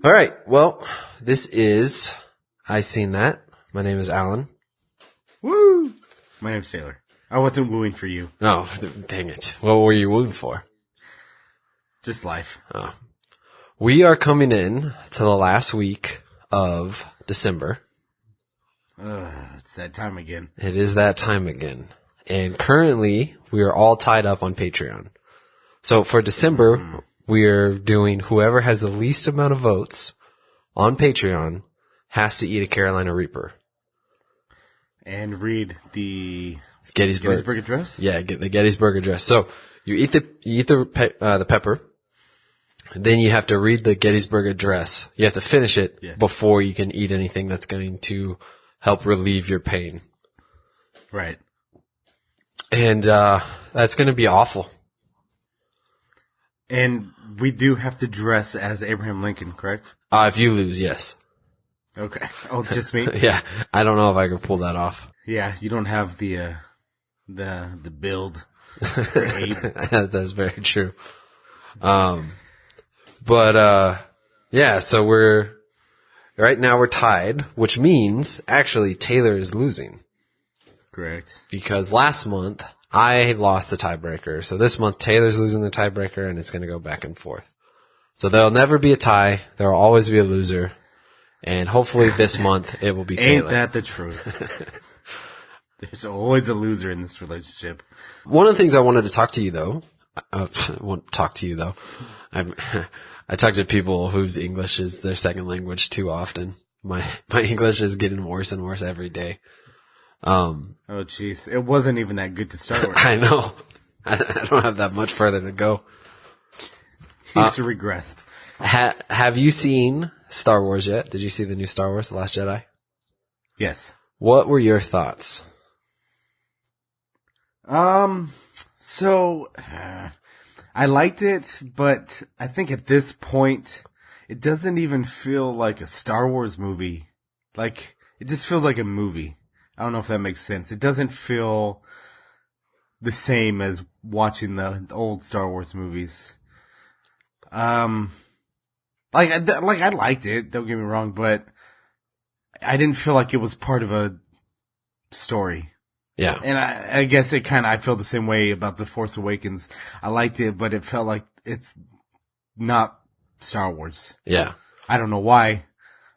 All right. Well, this is I Seen That. My name is Alan. Woo! My name's Taylor. I wasn't wooing for you. Oh, dang it. What were you wooing for? Just life. Oh. We are coming in to the last week of December. It's that time again. It is that time again. And currently, we are all tied up on Patreon. So for December, we're doing whoever has the least amount of votes on Patreon has to eat a Carolina Reaper. And read the Gettysburg Address? Yeah, get the Gettysburg Address. So you eat the pepper. Then you have to read the Gettysburg Address. You have to finish it before you can eat anything that's going to help relieve your pain. Right. And that's going to be awful. And we do have to dress as Abraham Lincoln, correct? If you lose, yes. Okay. Oh, just me? Yeah, I don't know if I could pull that off. Yeah, you don't have the build for Abe. That's very true. Yeah, so right now we're tied, which means actually Taylor is losing. Correct. Because last month I lost the tiebreaker. So this month Taylor's losing the tiebreaker and it's going to go back and forth. So there'll never be a tie. There'll always be a loser. And hopefully this month it will be Taylor. Ain't that the truth? There's always a loser in this relationship. One of the things I wanted to talk to you though, I talk to people whose English is their second language too often. My English is getting worse and worse every day. Oh jeez, it wasn't even that good to start with. I know. I don't have that much further to go. He's regressed. Have you seen Star Wars yet? Did you see the new Star Wars, The Last Jedi? Yes. What were your thoughts? So I liked it, but I think at this point, it doesn't even feel like a Star Wars movie. Like, it just feels like a movie. I don't know if that makes sense. It doesn't feel the same as watching the old Star Wars movies. I liked it, don't get me wrong, but I didn't feel like it was part of a story. Yeah. And I guess I feel the same way about The Force Awakens. I liked it, but it felt like it's not Star Wars. Yeah. I don't know why.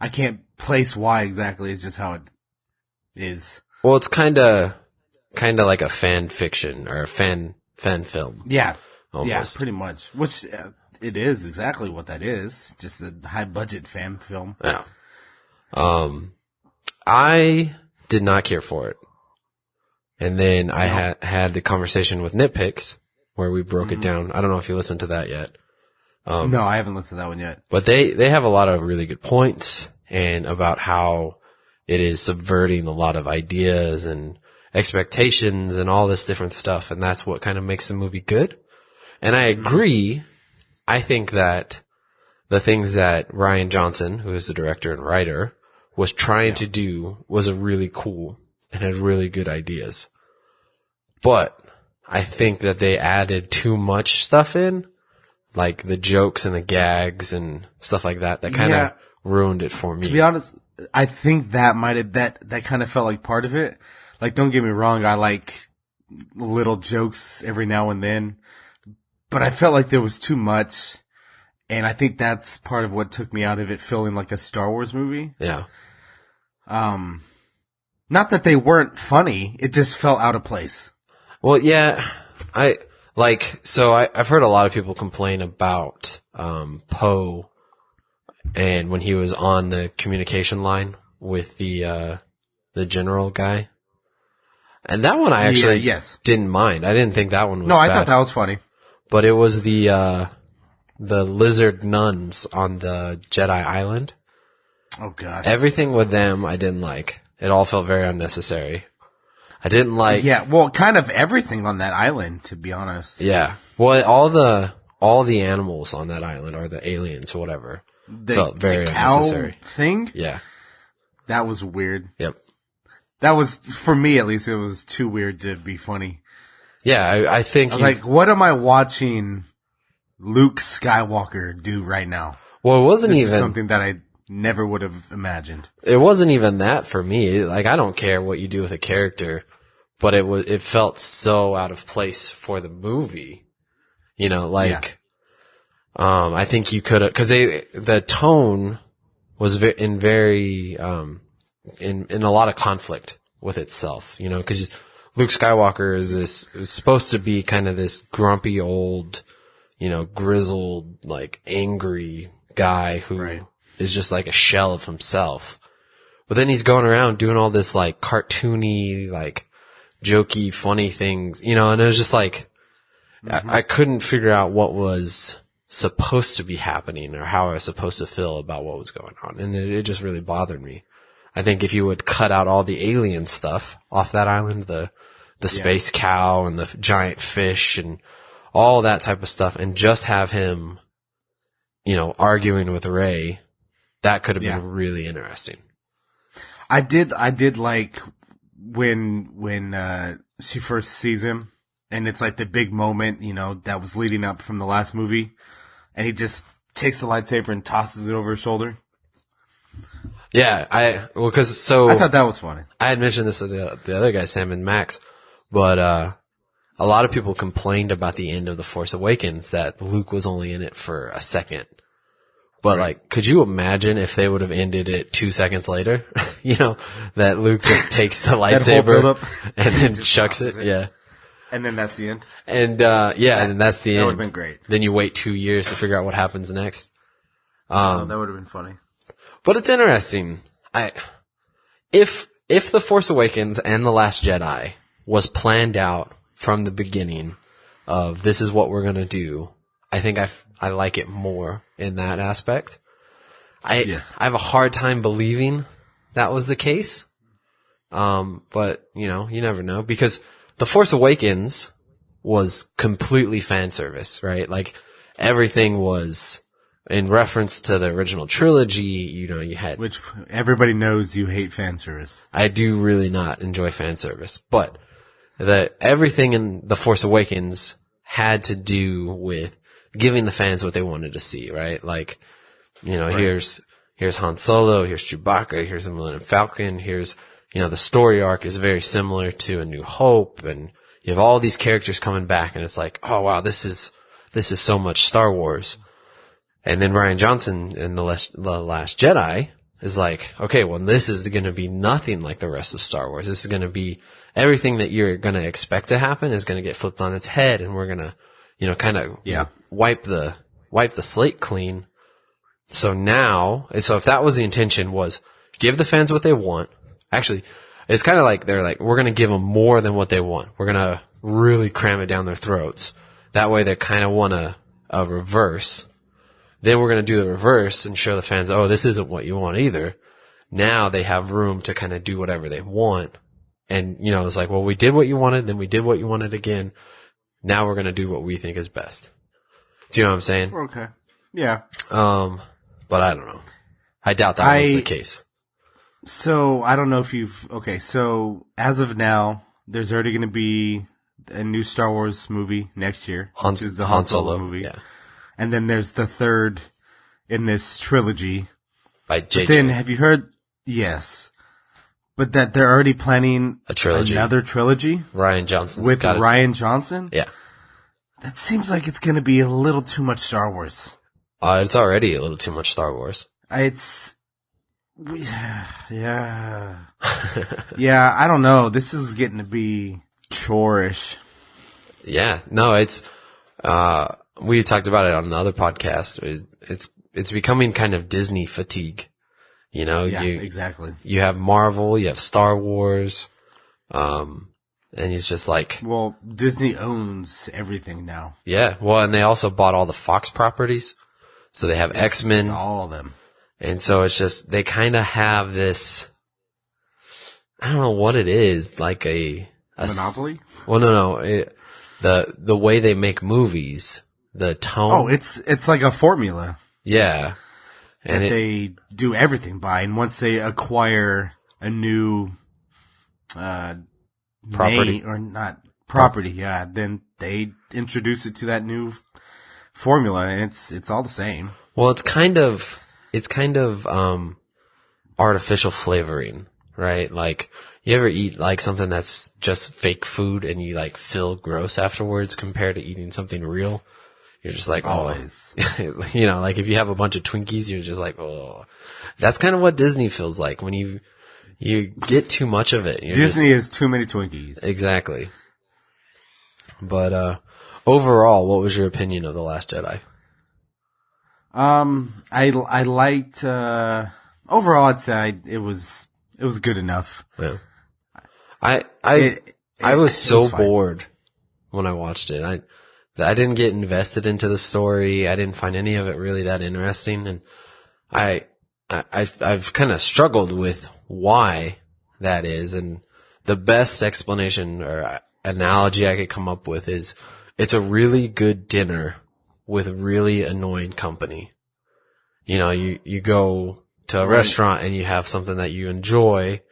I can't place why exactly. It's just how it is. Well, it's kind of like a fan fiction or a fan film. Yeah. Almost. Yeah, pretty much. Which it is exactly what that is. Just a high budget fan film. Yeah. I did not care for it. And then I had the conversation with Nitpicks where we broke it down. I don't know if you listened to that yet. No, I haven't listened to that one yet. But they have a lot of really good points and about how it is subverting a lot of ideas and expectations and all this different stuff. And that's what kind of makes the movie good. And I agree. I think that the things that Rian Johnson, who is the director and writer, was trying to do was really cool and had really good ideas. But I think that they added too much stuff in, like the jokes and the gags and stuff like that kind of ruined it for me. To be honest, I think that that kind of felt like part of it. Like, don't get me wrong, I like little jokes every now and then, but I felt like there was too much, and I think that's part of what took me out of it feeling like a Star Wars movie. Yeah. Not that they weren't funny, it just felt out of place. Well, yeah, I've heard a lot of people complain about, Poe and when he was on the communication line with the general guy. And that one I actually didn't mind. I didn't think that one was bad. I thought that was funny. But it was the lizard nuns on the Jedi Island. Oh gosh. Everything with them I didn't like. It all felt very unnecessary. I didn't like. Yeah, well, kind of everything on that island, to be honest. Yeah. Well, all the animals on that island, or the aliens or whatever, felt very unnecessary. Thing? Yeah. That was weird. Yep. That was, for me at least, it was too weird to be funny. Yeah, I think. Like, what am I watching Luke Skywalker do right now? Well, it wasn't This is even something that I never would have imagined. it wasn't even that for me. Like, I don't care what you do with a character, but it felt so out of place for the movie. You know, like, I think you could have, cause the tone was in a lot of conflict with itself, you know, cause Luke Skywalker is supposed to be kind of this grumpy old, you know, grizzled, like angry guy who is just like a shell of himself. But then he's going around doing all this like cartoony, like jokey, funny things, you know, and it was just like, I couldn't figure out what was supposed to be happening or how I was supposed to feel about what was going on. And it just really bothered me. I think if you would cut out all the alien stuff off that island, the space cow and the giant fish and all that type of stuff, and just have him, you know, arguing with Rey, that could have been really interesting. I did like when she first sees him, and it's like the big moment, you know, that was leading up from the last movie, and he just takes the lightsaber and tosses it over his shoulder. Yeah, I thought that was funny. I had mentioned this to the other guy, Sam and Max, but a lot of people complained about the end of The Force Awakens that Luke was only in it for a second. But like, could you imagine if they would have ended it 2 seconds later? You know, that Luke just takes the lightsaber and then chucks it. Yeah. And then that's the end. And and that's the end. That would have been great. Then you wait 2 years to figure out what happens next. That would have been funny. But it's interesting. If The Force Awakens and The Last Jedi was planned out from the beginning of this is what we're going to do, I think I like it more in that aspect. I have a hard time believing that was the case. But you know, you never know, because The Force Awakens was completely fan service, right? Like everything was in reference to the original trilogy. You know, you had, which everybody knows you hate fan service. I do really not enjoy fan service, but everything in The Force Awakens had to do with giving the fans what they wanted to see, right? Like, you know, here's Han Solo, here's Chewbacca, here's the Millennium Falcon, here's, you know, the story arc is very similar to A New Hope, and you have all these characters coming back, and it's like, oh wow, this is so much Star Wars. And then Rian Johnson in The Last Jedi is like, okay, well, this is going to be nothing like the rest of Star Wars. This is going to be everything that you're going to expect to happen is going to get flipped on its head, and we're going to, you know, kind of wipe the slate clean. So if that was the intention, was give the fans what they want. Actually, it's kind of like they're like, we're going to give them more than what they want. We're going to really cram it down their throats. That way they kind of want a reverse. Then we're going to do the reverse and show the fans, oh, this isn't what you want either. Now they have room to kind of do whatever they want. And, you know, it's like, well, we did what you wanted, then we did what you wanted again. Now we're going to do what we think is best. Do you know what I'm saying? Okay. Yeah. But I don't know. I doubt that was the case. So I don't know if so as of now, there's already going to be a new Star Wars movie next year, which is the Han Solo movie. Yeah. And then there's the third in this trilogy. By JJ. But then have you heard? Yes. But that they're already planning a trilogy. Another trilogy? Rian Johnson's with Rian Johnson? Yeah. That seems like it's going to be a little too much Star Wars. It's already a little too much Star Wars. Yeah. Yeah, I don't know. This is getting to be chore-ish. Yeah. No, it's, we talked about it on the other podcast. It's becoming kind of Disney fatigue. You know, exactly. You have Marvel, you have Star Wars, and it's just like, well, Disney owns everything now. Yeah. Well, and they also bought all the Fox properties. So they have X-Men. It's all of them. And so it's just, they kind of have this, I don't know what it is, like a monopoly? Well, no. The way they make movies, the tone. Oh, it's like a formula. Yeah. And they do everything by, and once they acquire a new property or not property, then they introduce it to that new formula, and it's all the same. Well, it's kind of artificial flavoring, right? Like, you ever eat like something that's just fake food and you like feel gross afterwards compared to eating something real? You're just like, Always. oh, like if you have a bunch of Twinkies, you're just like, oh, that's kind of what Disney feels like when you get too much of it. Disney has too many Twinkies. Exactly. But, overall, what was your opinion of The Last Jedi? I liked, overall I'd say it was good enough. Yeah. I was so bored when I watched it. I didn't get invested into the story. I didn't find any of it really that interesting. And I've kind of struggled with why that is. And the best explanation or analogy I could come up with is it's a really good dinner with really annoying company. You go to a restaurant and you have something that you enjoy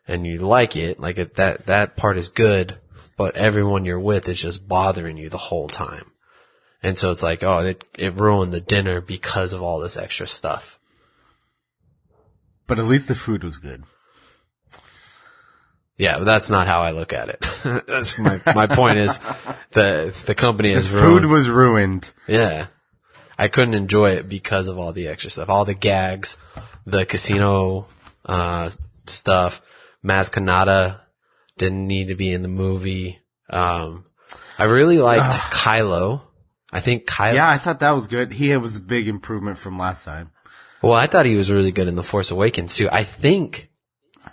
and you like it, that part is good, but everyone you're with is just bothering you the whole time. And so it's like, oh, it ruined the dinner because of all this extra stuff. But at least the food was good. Yeah, but that's not how I look at it. That's my point is the company is ruined. Food was ruined. Yeah. I couldn't enjoy it because of all the extra stuff, all the gags, the casino, stuff. Maz Kanata didn't need to be in the movie. I really liked Kylo. I think Kylo. Yeah, I thought that was good. He was a big improvement from last time. Well, I thought he was really good in The Force Awakens too. I think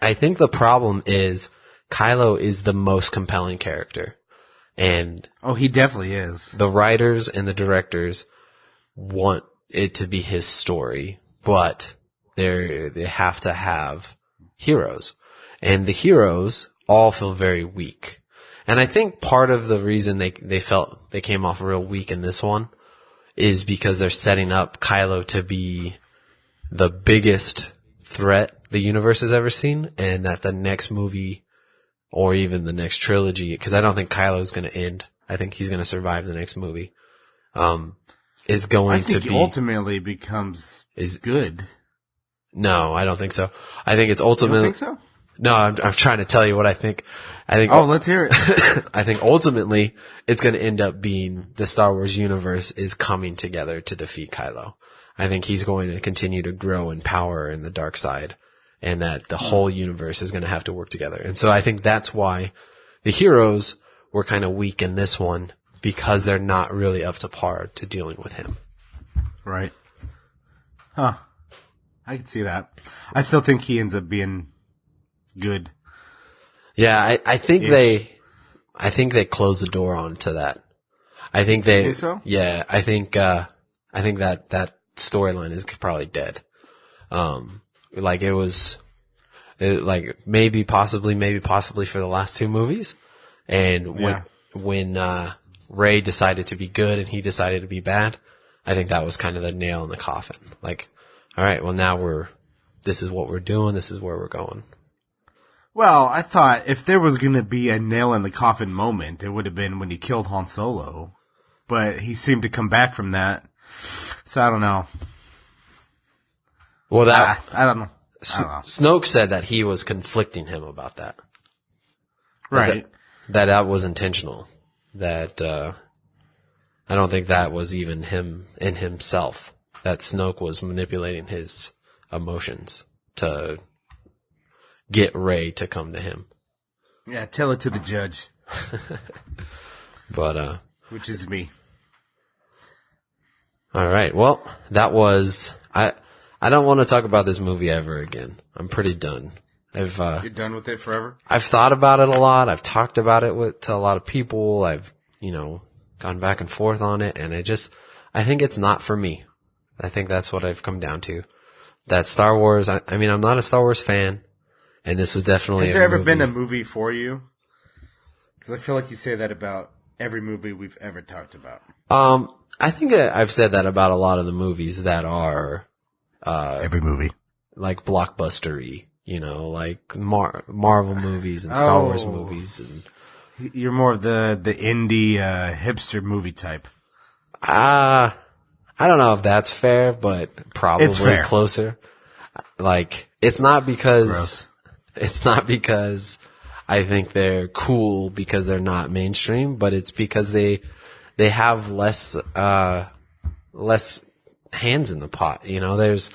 the problem is Kylo is the most compelling character. And he definitely is. The writers and the directors want it to be his story, but they have to have heroes. And the heroes all feel very weak. And I think part of the reason they felt they came off real weak in this one is because they're setting up Kylo to be the biggest threat the universe has ever seen, and that the next movie or even the next trilogy, because I don't think Kylo's going to end. I think he's going to survive the next movie. Is going to be ultimately becomes good. No, I don't think so. I think it's ultimately. You don't think so? No, I'm trying to tell you what I think. Let's hear it. I think ultimately it's going to end up being the Star Wars universe is coming together to defeat Kylo. I think he's going to continue to grow in power in the dark side, and that the whole universe is going to have to work together. And so I think that's why the heroes were kind of weak in this one, because they're not really up to par to dealing with him. Right. Huh. I can see that. I still think he ends up being good. Yeah, I think they closed the door onto that. I think they. Think so? Yeah, I think that storyline is probably dead. Maybe possibly for the last two movies, and when Rey decided to be good and he decided to be bad, I think that was kind of the nail in the coffin. Like, all right, well now this is what we're doing, this is where we're going. Well, I thought if there was going to be a nail in the coffin moment, it would have been when he killed Han Solo. But he seemed to come back from that. So I don't know. Well, I don't know. Snoke said that he was conflicting him about that. Right. That was intentional. That, I don't think that was even him in himself. That Snoke was manipulating his emotions to get Rey to come to him. Yeah, tell it to the judge. But, which is me. All right. Well, that was, I don't want to talk about this movie ever again. I'm pretty done. You're done with it forever? I've thought about it a lot. I've talked about it to a lot of people. I've, gone back and forth on it, and I think it's not for me. I think that's what I've come down to. That Star Wars, I mean, I'm not a Star Wars fan, and this was definitely Has there ever been a movie for you? Because I feel like you say that about every movie we've ever talked about. I think I've said that about a lot of the movies that are, every movie. Like blockbustery, like Marvel movies and Star Wars movies. And you're more of the indie, hipster movie type. I I don't know if that's fair, but probably It's fair. closer. Like, it's not because Gross. it's not because I think they're cool because they're not mainstream, but it's because they have less hands in the pot. You know, there's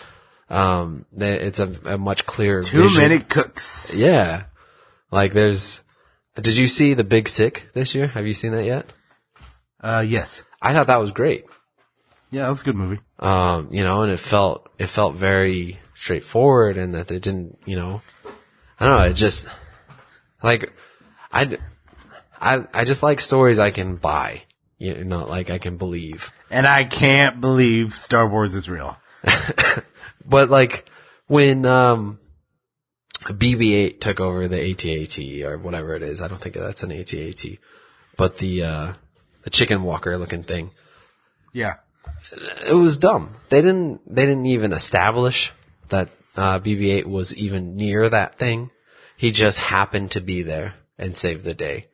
it's a much clearer Too vision. many cooks. Yeah. Like did you see The Big Sick this year? Have you seen that yet? Yes. I thought that was great. Yeah, that was a good movie. You know, and it felt very straightforward, and that they didn't, you know, I don't know, it just, like, I just like stories I can buy, you know, like I can believe. And I can't believe Star Wars is real. But like, when, BB-8 took over the AT-AT or whatever it is, I don't think that's an AT-AT, but the chicken walker looking thing, Yeah. it was dumb. They didn't even establish that BB-8 was even near that thing. He just happened to be there and saved the day.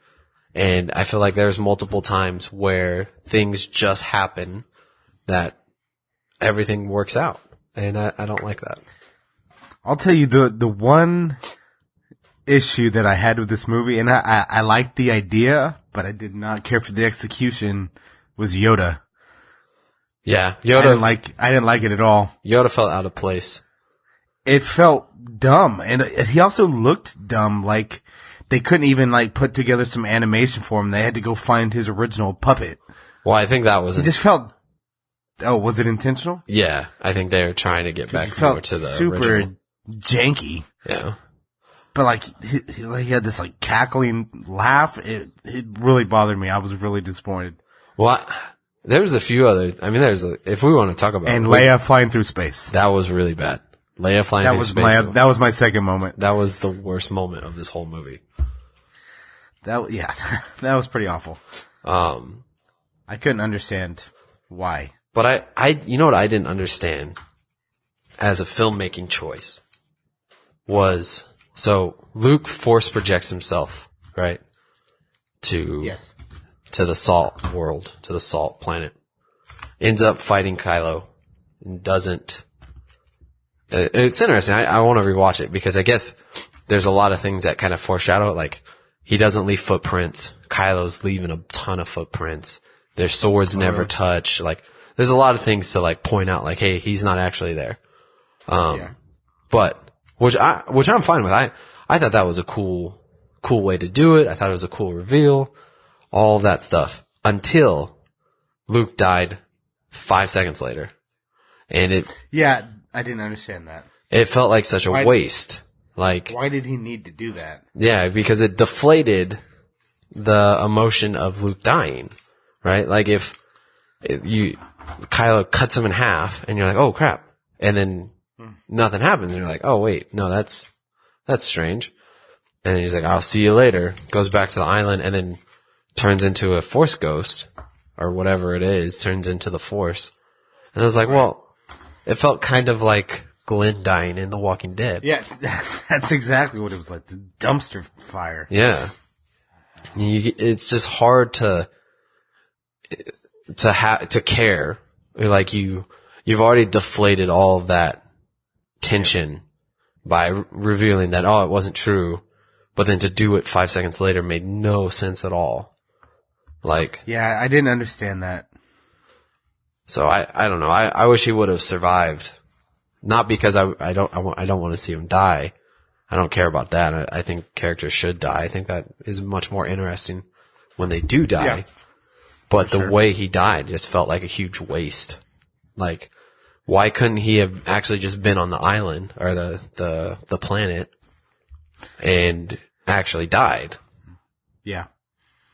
And I feel like there's multiple times where things just happen that everything works out. And I don't like that. I'll tell you the one issue that I had with this movie, and I liked the idea, but I did not care for the execution, was Yoda. Yeah, I didn't like it at all. Yoda felt out of place. It felt dumb, and he also looked dumb. Like they couldn't even like put together some animation for him. They had to go find his original puppet. Well, I think that was It just felt. Oh, was it intentional? yeah. I think they were trying to get It back more felt to the super original. janky. Yeah. But like he had this like cackling laugh. It really bothered me. I was really disappointed. Well, there's a few other. I mean, if we want to talk about And it, Leia flying through space. that was really bad. Leia flying That through was space. that was my second moment. That was the worst moment of this whole movie. Yeah, that was pretty awful. I couldn't understand why. But you know what I didn't understand as a filmmaking choice was, so Luke force projects himself, right? To the salt world, to the salt planet. Ends up fighting Kylo and doesn't. It's interesting. I want to rewatch it because I guess there's a lot of things that kind of foreshadow it. Like, he doesn't leave footprints. Kylo's leaving a ton of footprints. Their swords never touch. Like, there's a lot of things to like point out. Like, hey, he's not actually there. But which I'm fine with. I thought that was a cool way to do it. I thought it was a cool reveal. All of that stuff until Luke died 5 seconds later, and Yeah, I didn't understand that. it felt like such a waste. Like, Why did he need to do that? yeah, because it deflated the emotion of Luke dying, right? Like if Kylo cuts him in half and you're like, oh crap. And then nothing happens and you're like, oh wait, no, that's strange. And then he's like, I'll see you later. Goes back to the island and then turns into a Force ghost or whatever it is, turns into the Force. And I was like, well, it felt kind of like Glenn dying in The Walking Dead. Yeah, that's exactly what it was like. The dumpster fire. Yeah. It's just hard to care. Like you've already deflated all of that tension by revealing that, oh, it wasn't true. But then to do it 5 seconds later made no sense at all. Like, Yeah, I didn't understand that. so I don't know. I wish he would have survived. Not because I don't want to see him die. I don't care about that. I think characters should die. I think that is much more interesting when they do die. Yeah, but the way he died just felt like a huge waste. Like, why couldn't he have actually just been on the island or the planet and actually died? Yeah.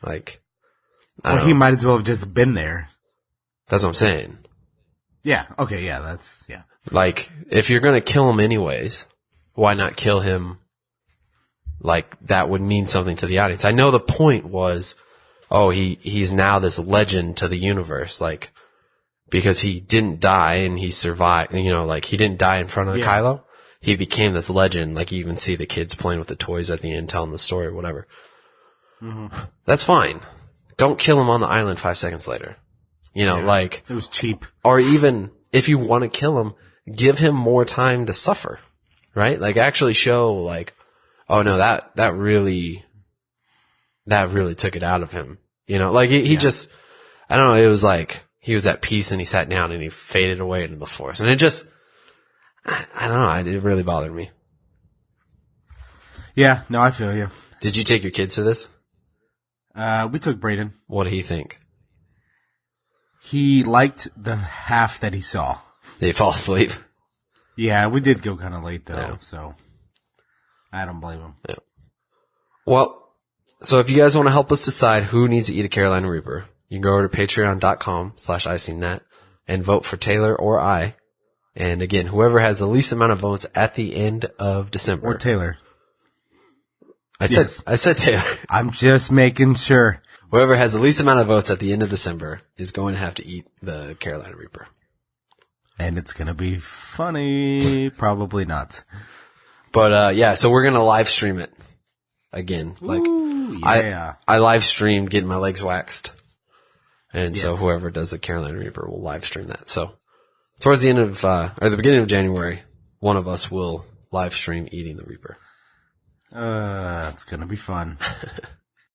Like, Or he might as well have just been there. that's what I'm saying. Yeah. Okay. Yeah. Yeah. Like, if you're gonna kill him anyways, why not kill him? Like, that would mean something to the audience. I know the point was, oh, he's now this legend to the universe, like, because he didn't die and he survived, you know, like, he didn't die in front of Kylo. He became this legend, like, you even see the kids playing with the toys at the end, telling the story or whatever. Mm-hmm. That's fine. Don't kill him on the island 5 seconds later. You know, like, It was cheap. or even if you want to kill him, give him more time to suffer, right? Like actually show like, oh no, that really took it out of him. You know, like he just, I don't know, it was like he was at peace and he sat down and he faded away into the forest. And it just, I don't know, it really bothered me. Yeah, no, I feel you. Did you take your kids to this? We took Brayden. What did he think? He liked the half that he saw. Did he fall asleep? Yeah, we did go kind of late though, Yeah. so I don't blame him. Yeah. Well, so if you guys want to help us decide who needs to eat a Carolina Reaper, you can go over to patreon.com/icingnat and vote for Taylor or I. And again, whoever has the least amount of votes at the end of December. Or Taylor. I said Taylor. I'm just making sure. Whoever has the least amount of votes at the end of December is going to have to eat the Carolina Reaper. And it's going to be funny. Probably not. But, yeah, so we're going to live stream it again. Like, Ooh, yeah. I live streamed getting my legs waxed. And so Yes. whoever does the Carolina Reaper will live stream that. So towards the end of, or the beginning of January, one of us will live stream eating the Reaper. It's going to be fun.